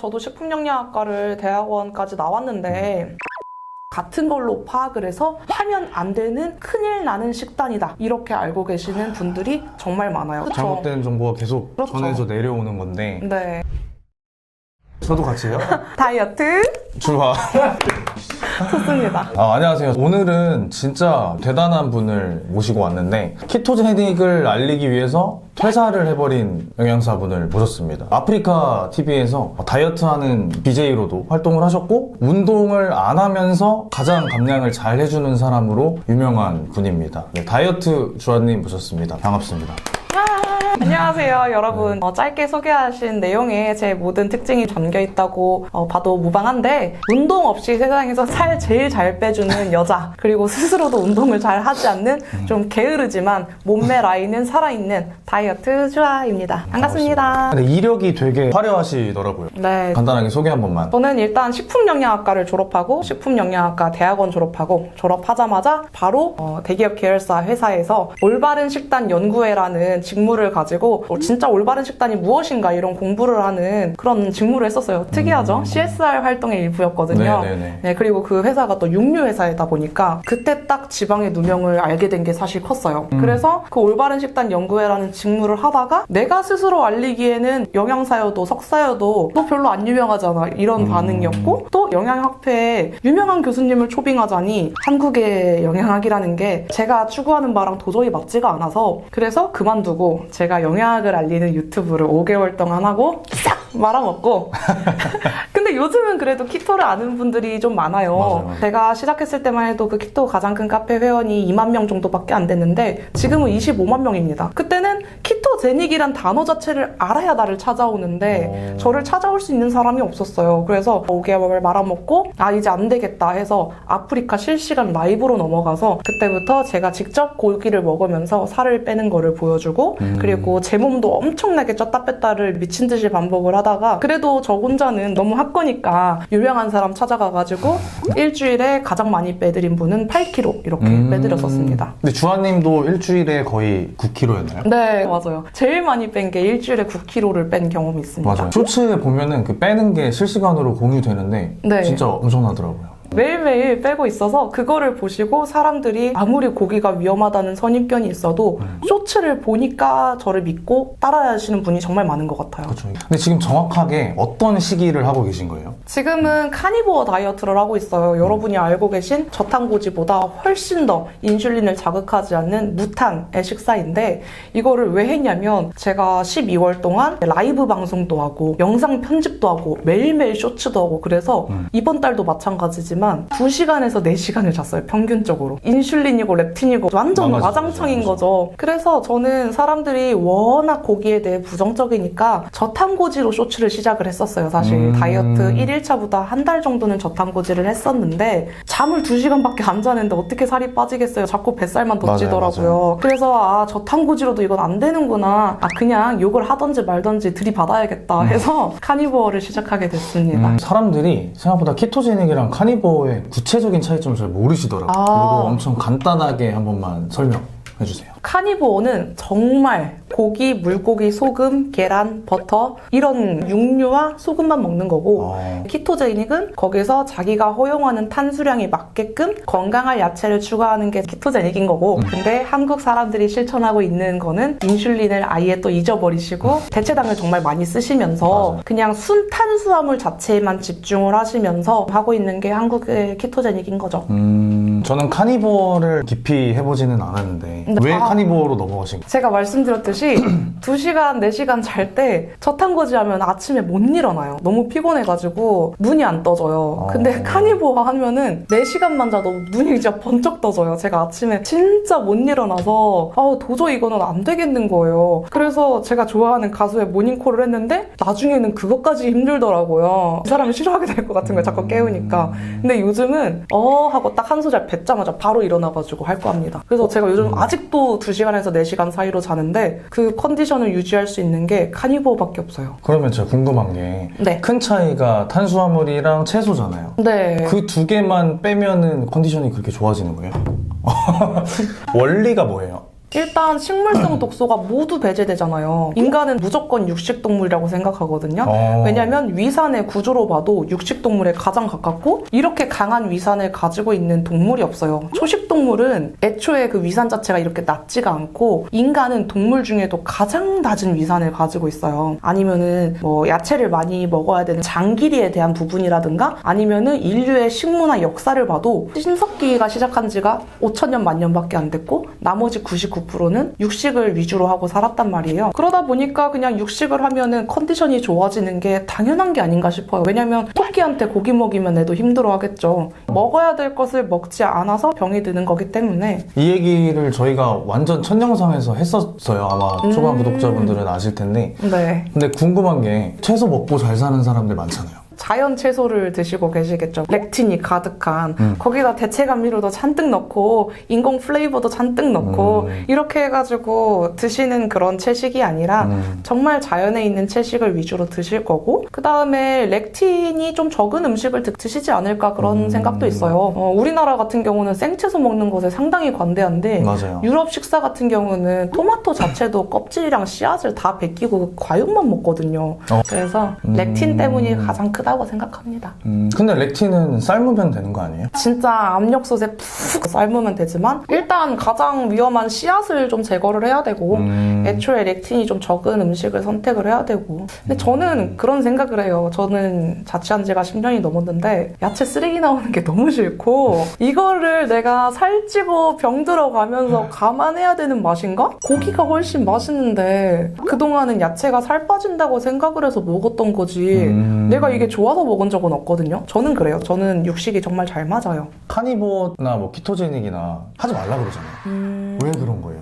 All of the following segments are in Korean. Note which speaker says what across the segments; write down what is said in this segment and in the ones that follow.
Speaker 1: 저도 식품영양학과를 대학원까지 나왔는데 같은 걸로 파악을 해서 하면 안 되는 큰일 나는 식단이다 이렇게 알고 계시는 분들이 정말 많아요. 그쵸?
Speaker 2: 잘못된 정보가 계속
Speaker 1: 그렇죠.
Speaker 2: 전해져 내려오는 건데
Speaker 1: 네.
Speaker 2: 저도 같이 해요?
Speaker 1: 다이어트
Speaker 2: 출화.
Speaker 1: 좋습니다.
Speaker 2: 안녕하세요. 오늘은 진짜 대단한 분을 모시고 왔는데 키토제닉을 알리기 위해서 퇴사를 해버린 영양사분을 모셨습니다. 아프리카 TV에서 다이어트하는 BJ로도 활동을 하셨고 운동을 안 하면서 가장 감량을 잘 해주는 사람으로 유명한 분입니다. 네, 다이어트 주아님 모셨습니다. 반갑습니다.
Speaker 1: 안녕하세요 여러분. 짧게 소개하신 내용에 제 모든 특징이 담겨있다고 봐도 무방한데 운동 없이 세상에서 살 제일 잘 빼주는 여자, 그리고 스스로도 운동을 잘 하지 않는 좀 게으르지만 몸매 라인은 살아있는 다이어트 주아입니다. 반갑습니다.
Speaker 2: 근데 이력이 되게 화려하시더라고요.
Speaker 1: 네.
Speaker 2: 간단하게 소개 한 번만.
Speaker 1: 저는 일단 식품영양학과를 졸업하고 식품영양학과 대학원 졸업하고 졸업하자마자 바로 대기업 계열사 회사에서 올바른 식단 연구회라는 직무를 가지고 진짜 올바른 식단이 무엇인가 이런 공부를 하는 그런 직무를 했었어요. 특이하죠? CSR 활동의 일부였거든요.
Speaker 2: 네네네.
Speaker 1: 네, 그리고 그 회사가 또 육류 회사이다 보니까 그때 딱 지방의 누명을 알게 된 게 사실 컸어요. 그래서 그 올바른 식단 연구회라는 직무를 하다가 내가 스스로 알리기에는 영양사여도 석사여도 너 별로 안 유명하잖아 이런 반응이었고, 또 영양학회에 유명한 교수님을 초빙하자니 한국의 영양학이라는 게 제가 추구하는 바랑 도저히 맞지가 않아서, 그래서 그만두고 제가 영양학을 알리는 유튜브를 5개월 동안 하고 싹 말아먹고 근데 요즘은 그래도 키토를 아는 분들이 좀 많아요.
Speaker 2: 맞아요.
Speaker 1: 제가 시작했을 때만 해도 그 키토 가장 큰 카페 회원이 2만 명 정도밖에 안 됐는데 지금은 25만 명입니다. 그때는 키토제닉이란 단어 자체를 알아야 나를 찾아오는데 저를 찾아올 수 있는 사람이 없었어요. 그래서 5개월 말아먹고 이제 안 되겠다 해서 아프리카 실시간 라이브로 넘어가서 그때부터 제가 직접 고기를 먹으면서 살을 빼는 거를 보여주고 그리고 제 몸도 엄청나게 쪘다 뺐다를 미친 듯이 반복을 하다가 그래도 저 혼자는 너무 학거니까 유명한 사람 찾아가가지고 일주일에 가장 많이 빼드린 분은 8kg 이렇게 빼드렸었습니다.
Speaker 2: 근데 주아님도 일주일에 거의 9kg였나요?
Speaker 1: 네, 맞아요. 제일 많이 뺀 게 일주일에 9kg를 뺀 경험이 있습니다.
Speaker 2: 맞아요. 쇼츠에 보면은 그 빼는 게 실시간으로 공유되는데
Speaker 1: 네.
Speaker 2: 진짜 엄청나더라고요.
Speaker 1: 매일매일 빼고 있어서 그거를 보시고 사람들이 아무리 고기가 위험하다는 선입견이 있어도 쇼츠를 보니까 저를 믿고 따라하시는 분이 정말 많은 것 같아요.
Speaker 2: 그렇죠. 근데 지금 정확하게 어떤 시기를 하고 계신 거예요?
Speaker 1: 지금은 카니보어 다이어트를 하고 있어요. 여러분이 알고 계신 저탄고지보다 훨씬 더 인슐린을 자극하지 않는 무탄의 식사인데, 이거를 왜 했냐면 제가 12월 동안 라이브 방송도 하고 영상 편집도 하고 매일매일 쇼츠도 하고 그래서 이번 달도 마찬가지지만 2시간에서 4시간을 잤어요. 평균적으로. 인슐린이고 렙틴이고 완전
Speaker 2: 망가지죠.
Speaker 1: 와장창인 거죠. 그래서 저는 사람들이 워낙 고기에 대해 부정적이니까 저탄고지로 쇼츠를 시작을 했었어요. 사실 다이어트 1일차보다 한 달 정도는 저탄고지를 했었는데 잠을 2시간밖에 안 자는데 어떻게 살이 빠지겠어요. 자꾸 뱃살만 더
Speaker 2: 맞아요,
Speaker 1: 찌더라고요.
Speaker 2: 맞아요.
Speaker 1: 그래서 저탄고지로도 이건 안 되는구나. 그냥 욕을 하던지 말던지 들이받아야겠다 해서 카니보어를 시작하게 됐습니다.
Speaker 2: 사람들이 생각보다 키토제닉이랑 카니보어의 구체적인 차이점을 잘 모르시더라고요. 그리고 엄청 간단하게 한 번만 설명해 주세요.
Speaker 1: 카니보어는 정말 고기, 물고기, 소금, 계란, 버터 이런 육류와 소금만 먹는 거고, 키토제닉은 거기서 자기가 허용하는 탄수량에 맞게끔 건강한 야채를 추가하는 게 키토제닉인 거고, 근데 한국 사람들이 실천하고 있는 거는 인슐린을 아예 또 잊어버리시고 대체당을 정말 많이 쓰시면서
Speaker 2: 맞아.
Speaker 1: 그냥 순탄수화물 자체에만 집중을 하시면서 하고 있는 게 한국의 키토제닉인 거죠.
Speaker 2: 저는 카니보어를 깊이 해보지는 않았는데 왜 카니보어로 넘어가신 거예요?
Speaker 1: 제가 말씀드렸듯이 2시간, 4시간 잘 때 저탄고지 하면 아침에 못 일어나요. 너무 피곤해가지고 눈이 안 떠져요. 근데 카니보어 하면은 4시간만 자도 눈이 진짜 번쩍 떠져요. 제가 아침에 진짜 못 일어나서 도저히 이거는 안 되겠는 거예요. 그래서 제가 좋아하는 가수의 모닝콜을 했는데 나중에는 그것까지 힘들더라고요. 이 사람이 싫어하게 될 것 같은 거예요. 자꾸 깨우니까. 근데 요즘은 하고 딱 한 소절 뱉자마자 바로 일어나가지고 할 거 합니다. 그래서 제가 요즘 아직도 2시간에서 4시간 사이로 자는데 그 컨디션을 유지할 수 있는 게 카니보어밖에 없어요.
Speaker 2: 그러면 제가 궁금한 게
Speaker 1: 네.
Speaker 2: 큰 차이가 탄수화물이랑 채소잖아요.
Speaker 1: 네.
Speaker 2: 그 두 개만 빼면은 컨디션이 그렇게 좋아지는 거예요? 원리가 뭐예요?
Speaker 1: 일단 식물성 독소가 모두 배제되잖아요. 인간은 무조건 육식동물이라고 생각하거든요. 왜냐면 위산의 구조로 봐도 육식동물에 가장 가깝고 이렇게 강한 위산을 가지고 있는 동물이 없어요. 초식동물은 애초에 그 위산 자체가 이렇게 낮지가 않고 인간은 동물 중에도 가장 낮은 위산을 가지고 있어요. 아니면은 뭐 야채를 많이 먹어야 되는 장 길이에 대한 부분이라든가 아니면은 인류의 식문화 역사를 봐도 신석기가 시작한 지가 5천년 만년밖에 안 됐고 나머지 99%는 육식을 위주로 하고 살았단 말이에요. 그러다 보니까 그냥 육식을 하면은 컨디션이 좋아지는 게 당연한 게 아닌가 싶어요. 왜냐면 토끼한테 고기 먹이면 애도 힘들어 하겠죠. 먹어야 될 것을 먹지 않아서 병이 드는 거기 때문에.
Speaker 2: 이 얘기를 저희가 완전 첫 영상에서 했었어요. 아마 초반 구독자분들은 아실 텐데.
Speaker 1: 네.
Speaker 2: 근데 궁금한 게 채소 먹고 잘 사는 사람들 많잖아요.
Speaker 1: 자연 채소를 드시고 계시겠죠. 렉틴이 가득한 거기다 대체감미료도 잔뜩 넣고 인공 플레이버도 잔뜩 넣고 이렇게 해가지고 드시는 그런 채식이 아니라 정말 자연에 있는 채식을 위주로 드실 거고 그 다음에 렉틴이 좀 적은 음식을 드시지 않을까 그런 생각도 있어요. 우리나라 같은 경우는 생채소 먹는 것에 상당히 관대한데
Speaker 2: 맞아요.
Speaker 1: 유럽 식사 같은 경우는 토마토 자체도 껍질이랑 씨앗을 다 벗기고 과육만 먹거든요. 그래서 렉틴 때문이 가장 크다고 생각합니다.
Speaker 2: 근데 렉틴은 삶으면 되는 거 아니에요?
Speaker 1: 진짜 압력솥에 푹 삶으면 되지만 일단 가장 위험한 씨앗을 좀 제거를 해야 되고 애초에 렉틴이 좀 적은 음식을 선택을 해야 되고 근데 저는 그런 생각을 해요. 저는 자취한 지가 10년이 넘었는데 야채 쓰레기 나오는 게 너무 싫고 이거를 내가 살찌고 병들어 가면서 감안해야 되는 맛인가? 고기가 훨씬 맛있는데 그동안은 야채가 살 빠진다고 생각을 해서 먹었던 거지 내가 이게 좋아서 먹은 적은 없거든요. 저는 그래요. 저는 육식이 정말 잘 맞아요.
Speaker 2: 카니보어나 뭐 키토제닉이나 하지 말라 그러잖아요. 왜 그런 거예요?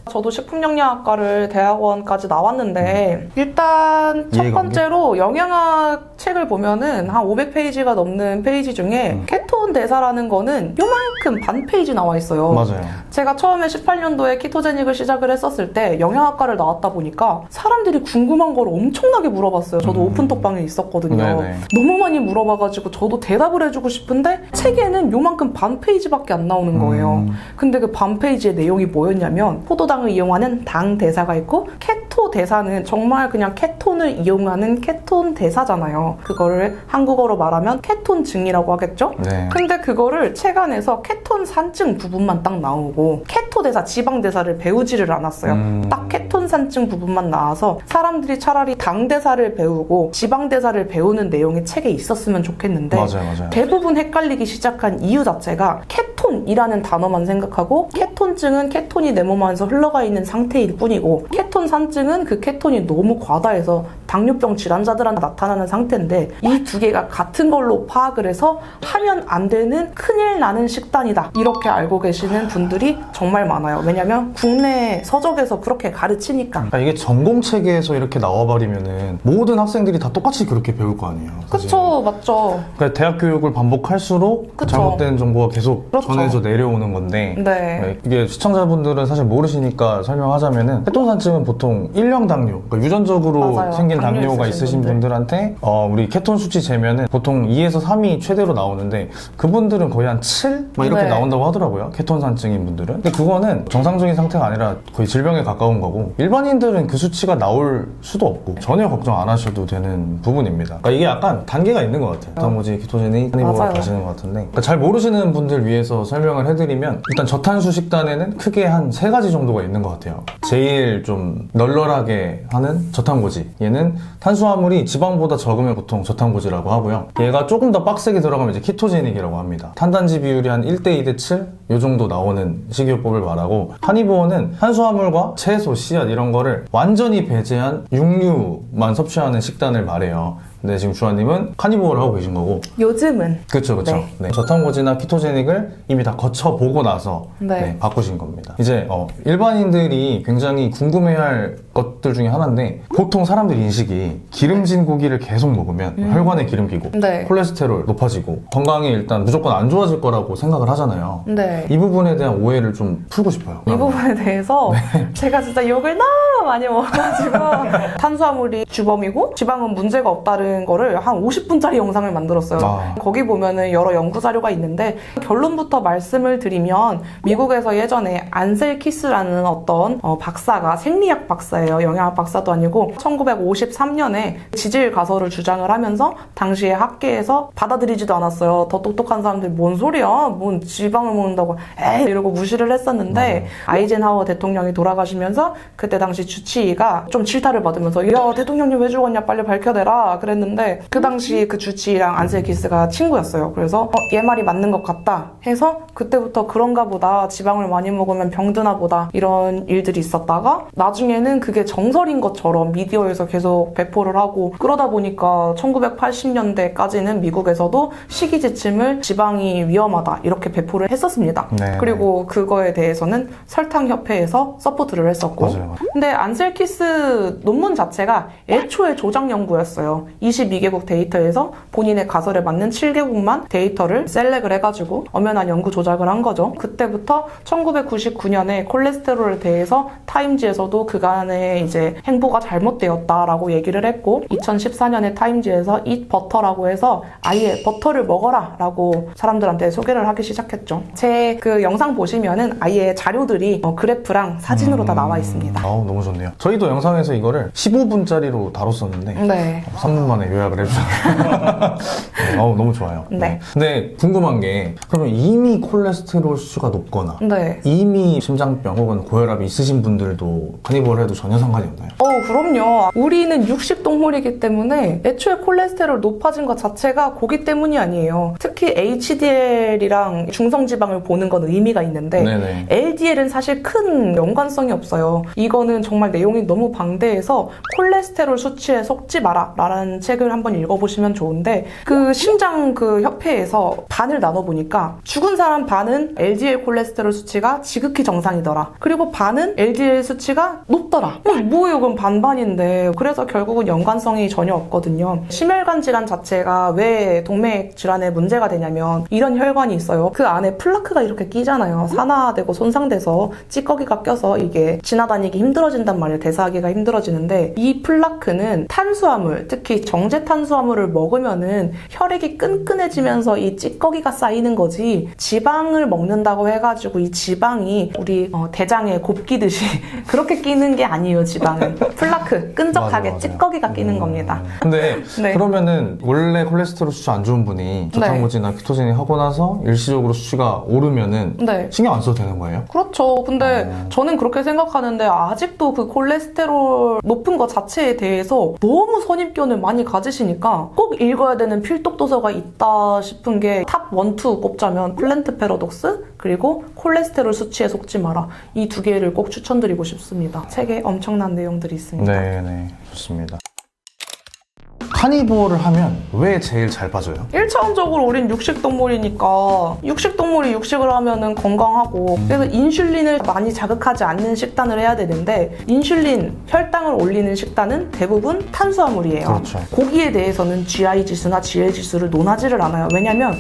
Speaker 1: 저도 식품영양학과를 대학원까지 나왔는데 일단 첫
Speaker 2: 이해가 안
Speaker 1: 번째로 영양학 책을 보면은 한 500페이지가 넘는 페이지 중에 케톤 대사라는 거는 요만큼 반 페이지 나와 있어요.
Speaker 2: 맞아요.
Speaker 1: 제가 처음에 18년도에 키토제닉을 시작을 했었을 때 영양학과를 나왔다 보니까 사람들이 궁금한 걸 엄청나게 물어봤어요. 저도 오픈톡방에 있었거든요.
Speaker 2: 네네.
Speaker 1: 너무 많이 물어봐가지고 저도 대답을 해주고 싶은데 책에는 요만큼 반 페이지밖에 안 나오는 거예요. 근데 그 반 페이지의 내용이 뭐였냐면 포도당을 이용하는 당 대사가 있고 케토 대사는 정말 그냥 케톤을 이용하는 케톤 대사잖아요. 그거를 한국어로 말하면 케톤증이라고 하겠죠?
Speaker 2: 네.
Speaker 1: 근데 그거를 책 안에서 케톤 산증 부분만 딱 나오고 케토 대사, 지방 대사를 배우지를 않았어요. 딱 케톤 산증 부분만 나와서 사람들이 차라리 당 대사를 배우고 지방 대사를 배우는 내용이 책에 있었으면 좋겠는데
Speaker 2: 맞아요.
Speaker 1: 대부분 헷갈리기 시작한 이유 자체가 케톤이라는 단어만 생각하고 케톤증은 케톤이 내 몸 안에서 흘러가 있는 상태일 뿐이고 케톤 산증은 그 케톤이 너무 과다해서 당뇨병 질환자들한테 나타나는 상태인데 이 두 개가 같은 걸로 파악을 해서 하면 안 되는 큰일 나는 식단이다 이렇게 알고 계시는 분들이 정말 많아요. 왜냐면 국내 서적에서 그렇게 가르치니까.
Speaker 2: 그러니까 이게 전공체계에서 이렇게 나와버리면은 모든 학생들이 다 똑같이 그렇게 배울 거 아니에요. 사실.
Speaker 1: 그쵸, 맞죠.
Speaker 2: 그러니까 대학 교육을 반복할수록
Speaker 1: 그쵸.
Speaker 2: 잘못된 정보가 계속
Speaker 1: 그렇죠.
Speaker 2: 전해져 내려오는 건데
Speaker 1: 네.
Speaker 2: 이게 시청자분들은 사실 모르시니까 설명하자면은 케톤산증은 보통 일형 당뇨, 그러니까 유전적으로
Speaker 1: 맞아요.
Speaker 2: 생긴
Speaker 1: 당뇨
Speaker 2: 당뇨가
Speaker 1: 있으신
Speaker 2: 있으신
Speaker 1: 분들.
Speaker 2: 분들한테 우리 케톤 수치 재면은 보통 2에서 3이 최대로 나오는데 그분들은 거의 한 7? 막 이렇게
Speaker 1: 네.
Speaker 2: 나온다고 하더라고요. 케톤산증인 분들은. 근데 그거는 정상적인 상태가 아니라 거의 질병에 가까운 거고 일반인들은 그 수치가 나올 수도 없고 전혀 걱정 안 하셔도 되는 부분입니다. 그러니까 이게 약간 단계가 있는 것 같아요. 단무지, 키토제닉, 카니보어
Speaker 1: 맞아요.
Speaker 2: 가시는 것 같은데 그러니까 잘 모르시는 분들 위해서 설명을 해드리면 일단 저탄수 식단에는 크게 한 3가지 정도가 있는 것 같아요. 제일 좀 널널하게 하는 저탄고지. 얘는 탄수화물이 지방보다 적으면 보통 저탄고지라고 하고요. 얘가 조금 더 빡세게 들어가면 이제 키토제닉이라고 합니다. 탄단지 비율이 한 1대 2대 7? 요 정도 나오는 식이요법을 말하고 카니보어는 탄수화물과 채소, 씨앗 이런 거를 완전히 배제한 육류만 섭취하는 식단을 말해요. 근데 지금 주아님은 카니보어를 하고 계신 거고
Speaker 1: 요즘은.
Speaker 2: 그렇죠.
Speaker 1: 네.
Speaker 2: 저탄고지나 키토제닉을 이미 다 거쳐보고 나서
Speaker 1: 네.
Speaker 2: 바꾸신 겁니다. 이제 일반인들이 굉장히 궁금해할 것들 중에 하나인데 보통 사람들 인식이 기름진 고기를 계속 먹으면 혈관에 기름 끼고
Speaker 1: 네.
Speaker 2: 콜레스테롤 높아지고 건강이 일단 무조건 안 좋아질 거라고 생각을 하잖아요.
Speaker 1: 네.
Speaker 2: 이 부분에 대한 오해를 좀 풀고 싶어요.
Speaker 1: 이 부분에 대해서 제가 진짜 욕을 너무 많이 먹어가지고 탄수화물이 주범이고 지방은 문제가 없다는 연구라는 거를 한 50분짜리 영상을 만들었어요. 거기 보면은 여러 연구 자료가 있는데 결론부터 말씀을 드리면 미국에서 예전에 안셀키스라는 어떤 박사가 생리학 박사예요. 영양학 박사도 아니고 1953년에 지질 가설을 주장을 하면서 당시에 학계에서 받아들이지도 않았어요. 더 똑똑한 사람들이 뭔 소리야? 뭔 지방을 먹는다고 에이 이러고 무시를 했었는데 아이젠하워 대통령이 돌아가시면서 그때 당시 주치의가 좀 질타를 받으면서 야 대통령님 왜 죽었냐 빨리 밝혀내라 그랬는데 그 당시 그 주치의랑 안셀키스가 친구였어요. 그래서 얘 말이 맞는 것 같다 해서 그때부터 그런가 보다 지방을 많이 먹으면 병드나 보다 이런 일들이 있었다가 나중에는 그게 정설인 것처럼 미디어에서 계속 배포를 하고 그러다 보니까 1980년대까지는 미국에서도 식이지침을 지방이 위험하다 이렇게 배포를 했었습니다.
Speaker 2: 네.
Speaker 1: 그리고 그거에 대해서는 설탕협회에서 서포트를 했었고
Speaker 2: 맞아요.
Speaker 1: 근데 안셀키스 논문 자체가 애초에 조작 연구였어요. 22개국 데이터에서 본인의 가설에 맞는 7개국만 데이터를 셀렉을 해가지고 엄연한 연구 조작을 한 거죠. 그때부터 1999년에 콜레스테롤에 대해서 타임지에서도 그간의 이제 행보가 잘못되었다라고 얘기를 했고 2014년에 타임지에서 Eat Butter라고 해서 아예 버터를 먹어라 라고 사람들한테 소개를 하기 시작했죠. 제 그 영상 보시면은 아예 자료들이 그래프랑 사진으로 다 나와 있습니다.
Speaker 2: 너무 좋네요. 저희도 영상에서 이거를 15분짜리로 다뤘었는데
Speaker 1: 네.
Speaker 2: 3분 만에 요약을 해주셨네요. 너무 좋아요.
Speaker 1: 네.
Speaker 2: 근데 궁금한 게 그러면 이미 콜레스테롤 수치가 높거나
Speaker 1: 네.
Speaker 2: 이미 심장병 혹은 고혈압이 있으신 분들도 카니볼 해도 전혀 상관이 없나요?
Speaker 1: 그럼요. 우리는 육식 동물이기 때문에 애초에 콜레스테롤 높아진 것 자체가 고기 때문이 아니에요. 특히 HDL이랑 중성지방을 보는 건 의미가 있는데
Speaker 2: 네네.
Speaker 1: LDL은 사실 큰 연관성이 없어요. 이거는 정말 내용이 너무 방대해서 콜레스테롤 수치에 속지 마라 라는 책을 한번 읽어보시면 좋은데 그 심장 그 협회에서 반을 나눠보니까 죽은 사람 반은 LDL 콜레스테롤 수치가 지극히 정상이더라. 그리고 반은 LDL 수치가 높더라. 뭐예요? 그럼 반반인데. 그래서 결국은 연관성이 전혀 없거든요. 심혈관 질환 자체가 왜 동맥 질환에 문제가 되냐면 이런 혈관이 있어요. 그 안에 플라크가 이렇게 끼잖아요. 산화되고 손상돼서 찌꺼기가 껴서 이게 지나다니기 힘들어진단 말이에요. 대사하기가 힘들어지는데 이 플라크는 탄수화물, 특히 정제 탄수화물을 먹으면은 혈액이 끈끈해지면서 이 찌꺼기가 쌓이는 거지 지방을 먹는다고 해가지고 이 지방이 우리 대장에 곱 끼듯이 그렇게 끼는 게 아니에요. 지방은 플라크, 끈적하게
Speaker 2: 맞아.
Speaker 1: 찌꺼기가 끼는 겁니다.
Speaker 2: 근데
Speaker 1: 네.
Speaker 2: 그러면은 원래 콜레스테롤 수치 안 좋은 분이 저탄고지나 키토제닉 하고 나서 일시적으로 수치가 오르면은
Speaker 1: 네.
Speaker 2: 신경 안 써도 되는 거예요?
Speaker 1: 그렇죠. 근데 저는 그렇게 생각하는데 아직도 그 콜레스테롤 높은 것 자체에 대해서 너무 선입견을 많이 가지시니까 꼭 읽어야 되는 필독 도서가 있다 싶은 게 탑 1, 2 꼽자면 플랜트 패러독스 그리고 콜레스테롤 수치에 속지 마라. 이 두 개를 꼭 추천드리고 싶습니다. 책에 엄청난 내용들이 있습니다.
Speaker 2: 네, 좋습니다. 카니볼을 하면 왜 제일 잘 빠져요?
Speaker 1: 1차원적으로 우린 육식동물이니까 육식동물이 육식을 하면은 건강하고 그래서 인슐린을 많이 자극하지 않는 식단을 해야 되는데 인슐린, 혈당을 올리는 식단은 대부분 탄수화물이에요.
Speaker 2: 그렇죠.
Speaker 1: 고기에 대해서는 GI 지수나 GL 지수를 논하지를 않아요. 왜냐면